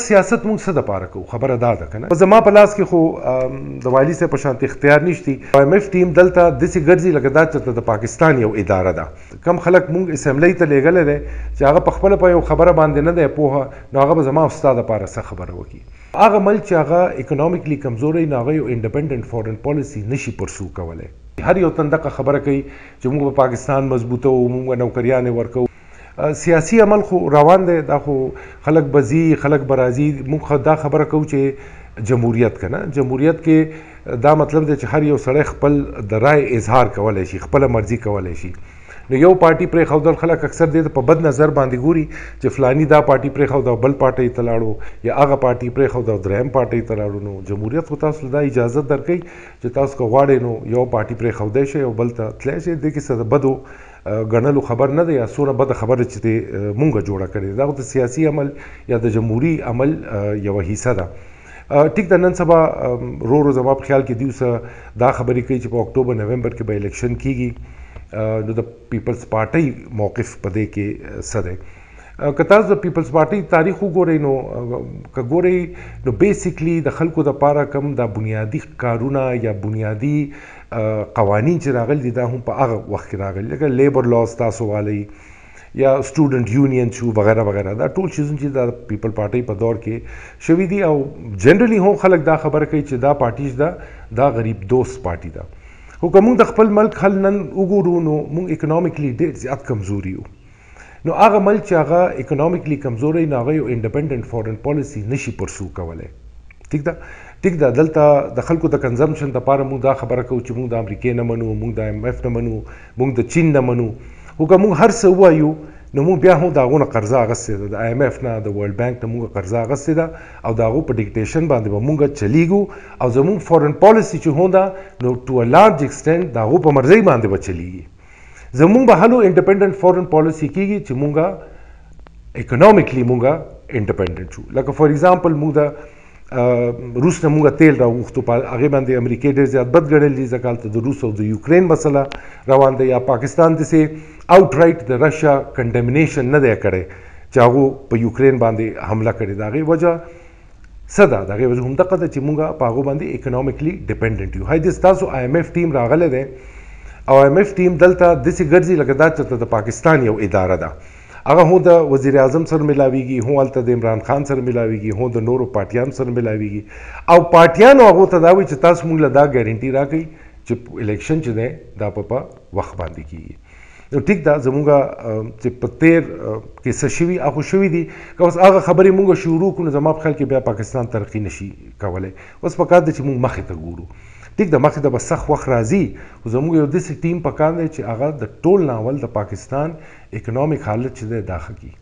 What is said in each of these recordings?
سیاست مونږ څه دپاره کوو خبره دا ده که نه. زما په لاس کې خو د والي صاحب په شانتې اختیار نشتی. IMF ټیم دلته داسې ګرځي لکه دا چې د پاکستان یو اداره ده. کم خلک مونږ اسمبلی ته لیږلی دی چې هغه په خپله په یو خبره باندې نه دی پوهه، نو هغه به زما او ستا دپاره څه خبره وکړي. هغه ملک چې هغه اکنامکلی کمزوری، نو هغه یو انډیپنډنټ فورن پالیسي نشي پرسو کولی. هر یو تن دغه خبره کوي چې مونږ په پاکستان مضبوطه وو، مونږ نوکریانې ورکوو. سیاسي عمل خو روان دی، دا خو خلک به ځي خلک به راځي. موږ دا خبره کوو چې جمهوریت که نه، جمهوریت کې دا مطلب دی چې هر یو سړی خپل د رای اظهار کولی شي، خپله مرضي کولی شي. نو یو پارټي پرېښودل خلک اکثر دې ته په بد نظر باندې ګوري چې فلاني دا پارټي پرېښوده او بل پارټۍ ته لاړو، یا هغه پارټي پرېښوده او دریم پارټۍ ته لاړو. نو جمهوریت خو تاسو دا اجازه درکوي چې تاسو که غواړئ نو یو پارټي پرېښودی شئ او بل ته تللی شئ. دې کې څه د بدو ګڼلو خبر نه دی، یا څومره بده خبره چې دی مونږ جوړه کړې. دا د سیاسي عمل یا د جمهوري عمل یوه حصه ده. ټیک ده، نن سبا رو رو زما په خیال کې دوی څه دا خبرې کوي چې په اکتوبر نومبر کې به الیکشن کیږي. نو د پیپلز پارټۍ موقف په دې کې څه دی؟ که تاسو د پیپلز پارټۍ تاریخ وګورئ نو که ګورئ نو بیسیکلی د خلکو دپاره کم دا بنیادي کارونه یا بنیادي قوانین چې راغلي دي دا هم په هغه وخت کې راغلي، لکه لیبر لاز تاسو والی یا سټوډنټ یونین شو وغیره وغیره. دا ټول چیزونه چې د پیپل پارټۍ په دور کې شوي دي. او جنرلی هم خلک دا خبره کوي چې دا پارټي چې دا غریب دوست پارټي ده. خو که موږ د خپل ملک حل نن وګورو نو موږ اکنامکلی ډېر زیات کمزوري یو. نو هغه ملک چې هغه اکنامکلی کمزوری، نو هغه یو انډیپنډنټ فورن پالیسي نشي پرسو کولی. ټیک ده، دلته د خلکو د کنزمپشن دپاره موږ دا خبره کوو چې موږ د امریکې نه منو، موږ د IMF نه منو، موږ د چین نه منو. خو که موږ هر څه ووایو نو موږ بیا هم د هغو نه قرضه اخیستې ده، د IMF نه د ورلډ بانک نه موږ قرضه اخیستې ده او د هغو په ډیکټیشن باندې به موږ چلیږو. او زموږ فورن پالیسي چې هم ده نو ټو ا لارج ایکسټینټ د هغو په مرضۍ باندې به چلیږي. زموږ به هلو انډیپنډنټ فورن پالیسي کیږي چې موږ اکنامکلی موږ انډیپنډنټ شو. لکه فار ایگزامپل موږ د روس نه موږ تیل راوغوښتو، په هغې باندې امریکې ډېر زیات بد ګڼلی دي ځکه هلته د روس او د یوکرین مسله روان دی. یا پاکستان داسې آوټ رایټ د رشیا کنډمنیشن نه دی کړی چې هغو په یوکرین باندې حمله کړې. د هغې وجه څه ده؟ د هغې وجه همدغه ده چې موږ په هغو باندې اکنامکلی ډیپنډنټ یو. هی دې ستاسو IMF ټیم راغلی دی او IMF ټیم دلته داسې ګرځي لکه دا چې د پاکستان یو اداره ده. هغه هم د وزیر اعظم سره ملاویږي، هم هلته د عمران خان سره ملاویږي، هم د نورو پارټیانو سره ملاویږي. او پارټیانو هغو ته دا وایي چې تاسو موږ له دا ګارنټي راکوئ چې الیکشن چې دی دا په وخت باندې کیږي. نو ټیک ده، زموږ چې په تیر کې څه شوي هغه شوي دي. که اوس هغه خبرې موږ شروع کړو نو زما په خیال کې بیا پاکستان ترقي نشي کولی. اوس پکار دی چې موږ مخې ته ګورو. ټیک ده، مخې ته به سخت وخت راځي، خو زموږ یو داسې ټیم پکار دی چې هغه د ټول ناول د پاکستان اکنامک حالت چې دی دا ښه کړي.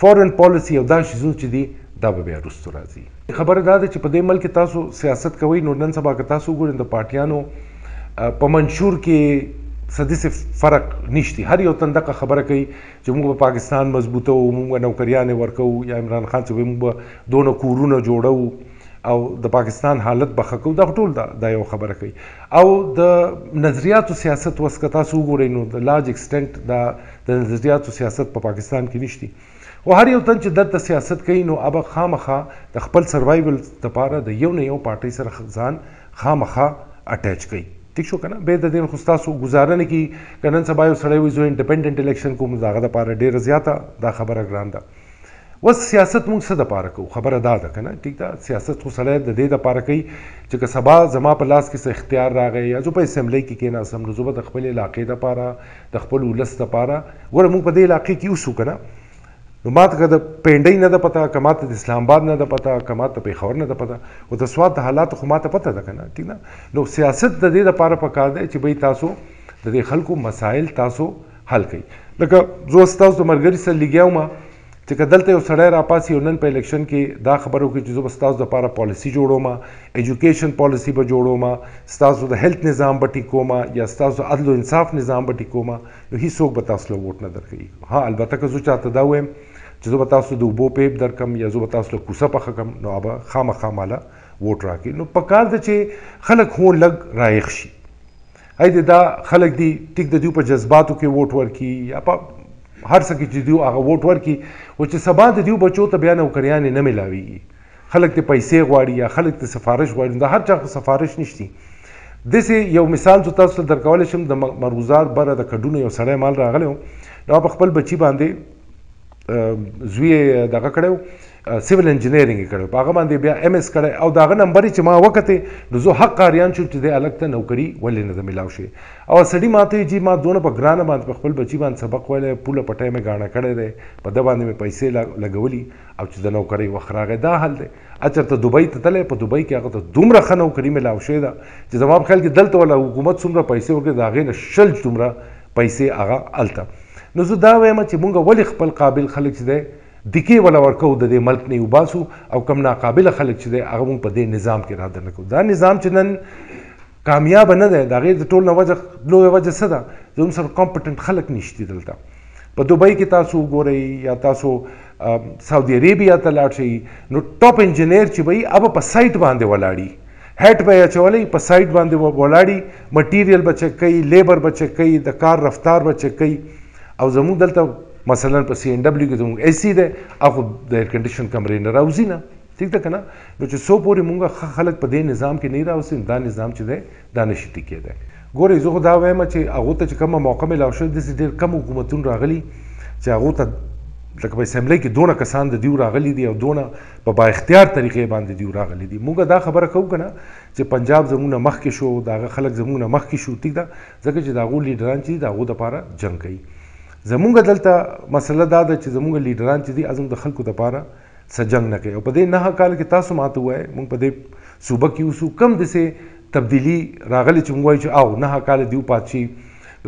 فورن پالیسي او دا شیزونه چې دي دا به بیا وروسته راځي. خبره دا ده چې په دې ملک کې تاسو سیاست کوئ نو نن سبا که تاسو وګورئ د پارټیانو په منشور کې څه داسې فرق نشتی. هر یو تن دغه خبره کوي چې موږ به پاکستان مضبوطه وو، موږ به نوکریانې ورکوو، یا عمران خان چې موږ به دونه کورونه جوړوو او د پاکستان حالت به ښه کوو. دا ټول دا یو خبره کوي. او د نظریاتو سیاست اوس که تاسو وګورئ نو د لارج ایکسټینټ د نظریاتو سیاست په پاکستان کې نشتی. خو هر یو تن چې دلته سیاست کوي نو هغه خامخا د خپل سروایول دپاره د یو نه یو پارټۍ سره ځان خامخا اټیچ کوي. ټیک شو که نه؟ بیا د دې نه خو ستاسو ګزاره نه کېږي که نن سبا یو سړی وایي زه انډیپنډنټ الیکشن کوم، د هغه دپاره ډېره زیاته دا خبره ګران ده. اوس سیاست موږ څه دپاره کوو خبره دا ده که نه؟ ټیک ده، سیاست خو سړی د دې دپاره کوي چې که سبا زما په لاس کې څه اختیار راغی یا زه په اسمبلی کې کېناستم نو زه به د خپلې علاقې دپاره د خپل ولس دپاره ګوره موږ په دې علاقې کې اوسو که نه؟ نو ما ته که د پینډۍ نه ده پته، که ما ته د اسلام آباد نه ده پته، که ما ته پېښور نه ده پته، خو د سوات د حالاتو خو ما ته پته ده که نه؟ ټیک ده. نو سیاست د دې دپاره پکار دی چې بھئی تاسو د دې خلکو مسایل تاسو حل کړئ. لکه زه اوس تاسو د ملګري سره لګیا وم چې که دلته یو سړی راپاسي او نن په الیکشن کې دا خبره وکړي چې زه به ستاسو دپاره پالیسي جوړوم، ایجوکیشن پالیسي به جوړوم، ستاسو د هیلث نظام به ټیک کوم، یا ستاسو عدل و انصاف نظام به ټیک کوم، نو هیڅوک به تاسو له ووټ نه درکوي. ها البته که زه چاته دا ووایم چې زه به تاسو د اوبو پیپ درکم یا زه به تاسو له کوڅه پخه کړم نو هغه خامخا ماله ووټ راکړي. نو پکار ده چې خلک هو لږ رایښ شي. هی دی دا خلک دي ټیک د دوی په جذباتو کې ووټ ورکړي یا په هر څه کې چې دوی هغه ووټ ورکړي، خو چې سبا د دوی بچو ته بیا نوکریانې نه میلاویږي خلک ته پیسې غواړي یا خلک ته سفارش غواړي، د هر چا خو سفارش نشتی. داسې یو مثال زه تاسو ته درکولی شم. د مرغوزار بره د کډونو یو سړی مال راغلی و، نو په خپل بچي باندې زوی یې دغه کړی و، سیول انجینیرینګ یې کړی، په هغه باندې بیا ایم ایس کړی، او د هغه نمبر یې چې ما وکتې نو زه حق قاریان شو چې دی هلک ته نوکري ولې نه ده میلاو شوې. او سړي ما ته جي ما دونه په ګرانه باندې په خپل بچي باندې سبق ویلی، پوله پټی مې ګاڼه کړی دی، په ده باندې مې پیسې لګولي، او چې د نوکرۍ وخت راغی دا حل دی. چېرته دوبۍ ته تللی، په دوبۍ کې هغه ته دومره ښه نوکري میلاو شوې ده چې زما په خیال کې دلته ولا حکومت څومره پیسې ورکړي د هغې نه 100 دومره پیسې هغه هلته. نو زه دا وایم چې مونږ ولې خپل قابل خلک چې دی دکې ولا ورکو د دې ملک نه وباسو، او کم ناقابله خلک چې دی هغه مونږ په دې نظام کې را دننه کوو. دا نظام چې نن کامیاب نه دی، د هغې د ټول نه وجه لویه وجه څه ده؟ زموږ سره کمپټنټ خلک نشتی. دلته په دوبۍ کې تاسو وګورئ یا تاسو سعودي عربیا ته لاړ شئ، نو ټاپ انجینیر چې به وي هغه په سایټ باندې ولاړي، هیټ به یې اچولی، په سایټ باندې ولاړي، مټیریل به چک کوي، لیبر به چک کوي، د کار رفتار به چک کوي. او زموږ دلته مثلا په سی ان ډبلیو کې زموږ اے سی دی، هغه د ایر کنډیشن کمرې نه راوځي نه، ٹھیک ده که نه؟ نو چې څو پورې مونږ ښه خلک په دې نظام کې نه راوځي، دا نظام چې دی دا نشي ټیکېدی. ګورئ زه خو دا وایم چې هغو ته چې کومه موقع میلاو شوې، داسې ډېر کم حکومتونه راغلي چې هغو ته لکه په اسمبلی کې دونه کسان د دیو راغلي دي او دونه په با اختیار طریقې باندې دیو راغلي دي. موږ دا خبره کوو که نه چې پنجاب زموږ نه مخکې شو، د هغه خلک زموږ نه مخکې شو، ټیک ده، ځکه چې د هغو لیډران چې دي د هغو دپاره جنګ کوي. زمونږ دلته مسله دا ده چې زمونږ لیډران چې دي زموږ د خلکو دپاره څه جنګ نه کوي. او په دې 9 کال کې تاسو ماته ووایئ موږ په دې صوبه کې اوسو، کم داسې تبدیلي راغلې چې موږ وایو چې او 9 کال دیو پات شي،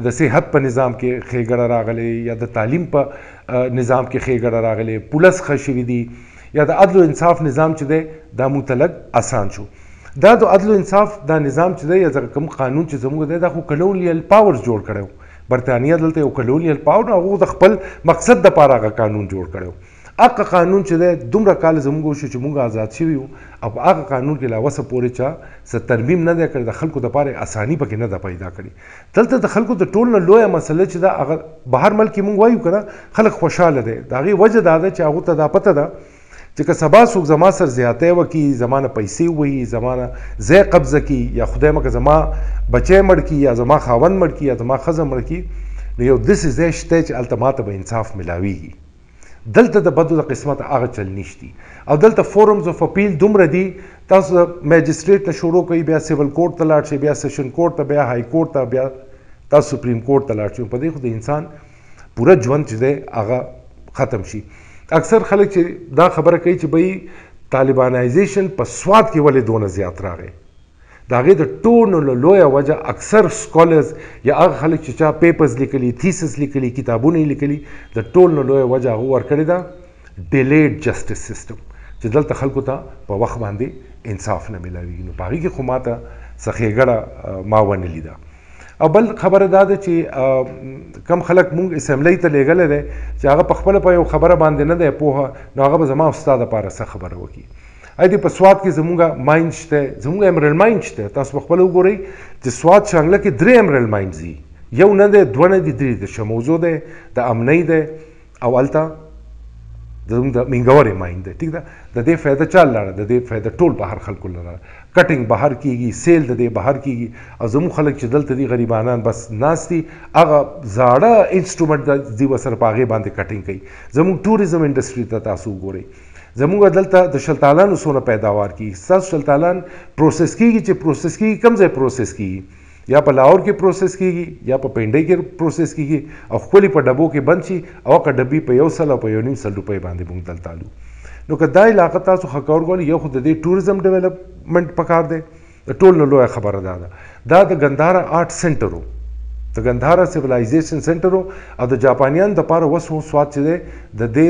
د صحت په نظام کې ښېګړه راغلی، یا د تعلیم په نظام کې ښېګړه راغلی، پولیس ښه شوي دي، یا د عدل و انصاف نظام چې دی دا موږ ته لږ اسان شو. دا د عدل و انصاف دا نظام چې دی یا کوم قانون چې زموږ دی دا خو کلونیل پاورز جوړ کړی و. برطانیه دلته یو کلونیل پاور، هغو د خپل مقصد دپاره هغه قانون جوړ کړی و. هغه قانون چې دی دومره کال زموږ وشو چې موږ آزاد شوي وو، او په هغه قانون کې لا اوسه پورې چا څه ترمیم نه دی کړی، د خلکو دپاره اساني پکې نه ده پیدا کړې. دلته د خلکو د ټول نه لویه مسله چې ده هغه بهر ملک کې موږ وایو که نه خلک خوشحاله دی، د هغې وجه دا ده چې هغو ته دا پته ده چې که سبا څوک زما سره زیاتی وکړي، زما نه پیسې ووهي، زما نه ځای قبضه کړي، یا خدای مکه زما بچی مړ کړي، یا زما خاوند مړ کړي، یا زما ښځه مړ کړي، نو یو داسې ځای شته چې هلته ماته به انصاف میلاویږي. دلته د بدو د قسمت هغه چل نشتی. او دلته فورمز اف اپیل دومره دي، تاسو میجسټریټ نه شروع کوئ، بیا سیول کورټ ته لاړ شئ، بیا سیشن کورټ ته، بیا های کورټ ته، بیا تاسو سپریم کورټ ته لاړ شئ. په دې خو د انسان پوره ژوند چې دی هغه ختم شي. اکثر خلک چې دا خبره کوي چې بھئی طالبانایزیشن په سوات کې ولې دونه زیات راغی، د هغې د ټولو له لویه وجه اکثر سکالرز یا هغه خلک چې چا پیپرز لیکلي، تھیسس لیکلي، کتابونه یې لیکلي، د ټولو نه لویه وجه هغو ورکړې ده ډیلیډ جسټس سیسټم، چې دلته خلکو ته په وخت باندې انصاف نه میلاویږي. نو په هغې کې خو ما ته څه ښېګړه ما ونه لیده. او بل خبره دا ده چې کم خلک مونږ اسمبلی ته لیږلی دی چې هغه په خپله په یو خبره باندې نه دی پوهه، نو هغه به زما او ستا دپاره څه خبره وکړي. دې په سوات کې زموږ ماین شته، زموږ ایمرل ماین شته. تاسو په خپله وګورئ چې سوات شانګله کې 3 ایمرل ماینز دي، یو نه دی، 2 نه دي، 3 د شموزو دی، د امنۍ دی، او هلته زموږ د مینګورې ماین دی. ټیک ده، د دې فایده چا لاړه؟ د دې فایده ټول بهر خلکو لره. کټینګ بهر کیږي، سیل د دې بهر کیږي، او زموږ خلک چې دلته دي غریبانان بس ناست دي، هغه زاړه انسټرومنټ دي ورسره په هغې باندې کټینګ کوي. زموږ ټوریزم انډسټري ته تاسو وګورئ، زموږ دلته د شلتالانو څونه پیداوار کیږي. ستاسو شلتالان پروسس کیږي، چې پروسس کیږي کوم ځای پروسس کیږي؟ یا په لاهور کې پروسس کیږي، یا په پنډۍ کې پروسس کیږي، او ښکلي په ډبو کې بند شي، او هغه ډبې په 100 او په 1.5 روپۍ باندې موږ دلته الو. نو که دا علاقه تاسو ښه کول غواړئ، یو خو د دې ټوریزم ډیولپمنټ پکار دی، د ټول نه لویه خبره دا ده. دا د ګندهارا آرټ سنټر و، د ګندهارا سیولایزیشن سنټر و، او د جاپانیانو دپاره اوس سوات چې دی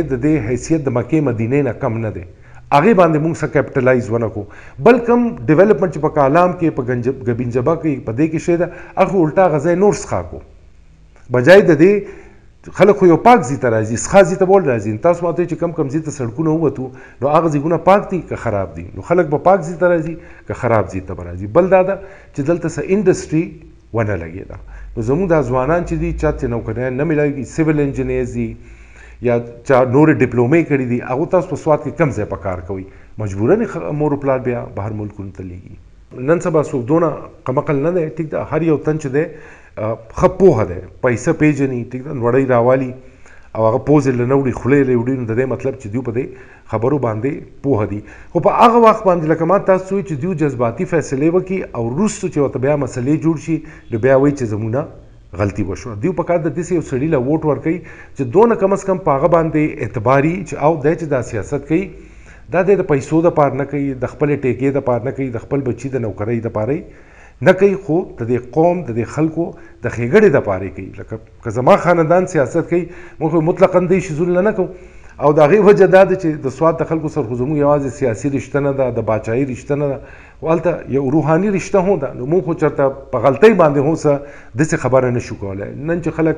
د دې حیثیت د مکې مدینې نه کم نه دی. هغې باندې موږ څه کیپټلایز ونه کړو. بل کوم ډیولپمنټ چې په کالام کې، په ګبینجبه کې، په دې کې شی ده، هغه الټا هغه ځای نور څښا کړو. بجای د دې خلک خو یو پاک ځای ته راځي، څښا ځای ته بول راځي. تاسو ماته چې کم ځای ته سړکونه ووتو، نو هغه ځایونه پاک دي که خراب دي؟ نو خلک به پاک ځای ته راځي که خراب ځای ته به راځي. بل دا ده چې دلته څه انډسټري ونه لګېده. نو زموږ دا ځوانان چې دي، چا ته نوکریان نه میلاویږي، سیول انجینیرز دي یا چا نورې ډپلومې کړي دي، هغو تاسو په سوات کې کم ځای په کار کوئ؟ مجبورن مور پلار بیا بهر ملکونو ته لیږي. نن سبا څوک دونه کمقل نه دی، ټیک ده، هر یو تن چې دی ښه پوهه دی، پیسه پیژني، ټیک ده، نوړی راوالي او هغه پوزې له نه وړي، خولې له وړي، نو د دې مطلب چې دوی په دې خبرو باندې پوهه دي. خو په هغه وخت باندې لکه ما تاسو وایي چې دوی جذباتي فیصلې وکړي او وروستو چې ورته بیا مسلې جوړ شي نو بیا وایي چې زموږ غلطي وشوه. دوی په کار د داسې یو سړي له ووټ ورکوي چې دونه کم از کم په هغه باندې اعتباري چې او دی چې دا سیاست کوي دا د پیسو دپاره نه کوي، د خپلې ټیکې دپاره نه کوي، د خپل بچي د نوکرۍ دپاره نه کوي، خو د دې قوم د دې خلکو د ښېګړې دپاره کوي. لکه که زما خاندان سیاست کوي موږ خو مطلقا دې شیزونه نه کوو، او د هغې وجه دا ده چې د سوات د خلکو سره خو زموږ یوازې سیاسي رشته نه ده، د باچایي رشته نه ده، خو هلته یو روحاني رشته هم ده. نو موږ خو چېرته په غلطۍ باندې هم څه داسې خبره نه شو کولی. نن چې خلک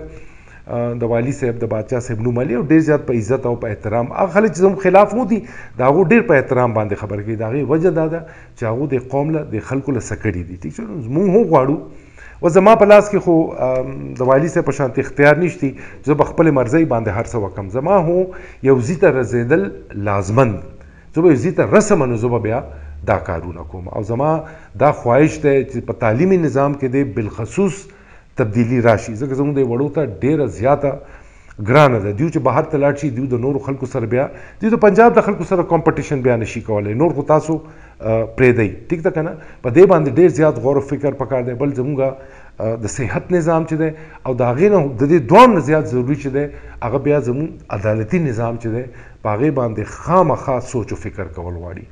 د والي صاحب د باچا صاحب نوم علي او ډېر زیات په عزت او په احترام، هغه خلک چې زموږ خلاف مو دي د هغو ډېر په احترام باندې خبرې کوي. د هغې وجه دا ده چې هغو د قوم له د خلکو له څه کړي دي. ټیک شو، موږ هم غواړو، و زما په لاس کې خو د والي صاحب په شانتې اختیار نشتی چې زه به خپلې مرضۍ باندې هر څه وکړم. زما هم یو ځي ته رسېدل لازمن، زه به یو ځي ته رسم نو زه به بیا دا کارونه کوم. او زما دا خواهش دی چې په تعلیمي نظام کې دی بالخصوص تبدیلی راشي، ځکه زموږ د وړو ته ډېره زیاته ګرانه ده. دوی چې بهر ته لاړ شي دوی د نورو خلکو سره بیا دوی د پنجاب د خلکو سره کمپټیشن بیا نشي کولی، نور خو تاسو پرېږدئ. ټیک ده که نه؟ په دې باندې ډېر زیات غور و فکر پکار دی. بل زموږ د صحت نظام چې دی او د هغې نه د دې دوام نه زیات ضروري چې دی هغه بیا زموږ عدالتي نظام چې دی په هغې باندې خامخا سوچ و فکر کول غواړي.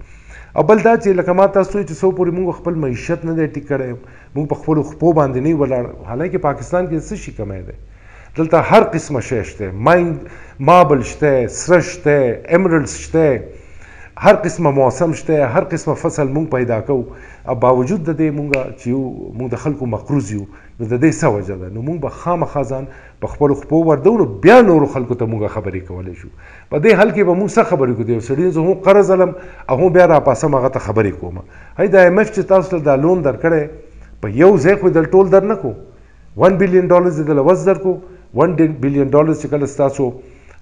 او بل دا چې لکه ما تاسو وایي چې څو پورې موږ خپل معیشت نه دی ټیک کړی، موږ په خپلو خپو باندې نه یو ولاړ، حالانکه پاکستان کې څه شي کمی دی، دلته هر قسمه شی شته، مابل شته، سره شته، ایمرلډز شته، هر قسمه موسم شته، هر قسمه فصل موږ پیدا کوو. او باوجود د دې موږ چې یو موږ د خلکو مقروض یو، نو د دې څه وجه ده؟ نو موږ به خامخا ځان په خپلو خپو وردو، نو بیا نورو خلکو ته موږ خبرې کولی شو. په دې حل کې به موږ څه خبرې کوو؟ د یو سړي زه هم قرض علم او هم بیا راپاسم هغه ته خبرې کوم. هی د IMF چې تاسو ته دا لون درکړی په یو ځای خو دل ټول در نه کو، $1 بلین یې دله وس در کو. $1 بلین چې کله ستاسو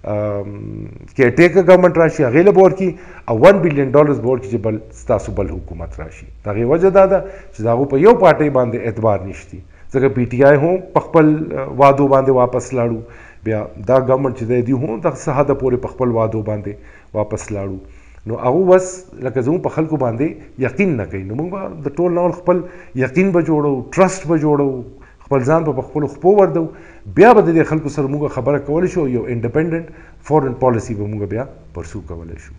کیرټیکر ګورنمنټ راشي هغې له به ورکړي او $1 بلین به ورکړي چې بل ستاسو بل حکومت راشي. د هغې وجه دا ده چې د هغو په یو پارټۍ باندې اعتبار نشتی، ځکه PTI هم په خپل وعدو باندې واپس لاړو، بیا دا ګورنمنټ چې دی دوی هم د څه حده پورې په خپل وعدو باندې واپس لاړو. نو هغه بس لکه زموږ په خلکو باندې یقین نه کوي. نو موږ به د ټول ډول خپل یقین به جوړو، ټرسټ به جوړو، خپل ځان په خپلو خپو وردو، بیا به د دې خلکو سره موږ خبره کولی شو، یو انډیپنډنټ فورن پالیسي به موږ بیا پرسو کولی شو.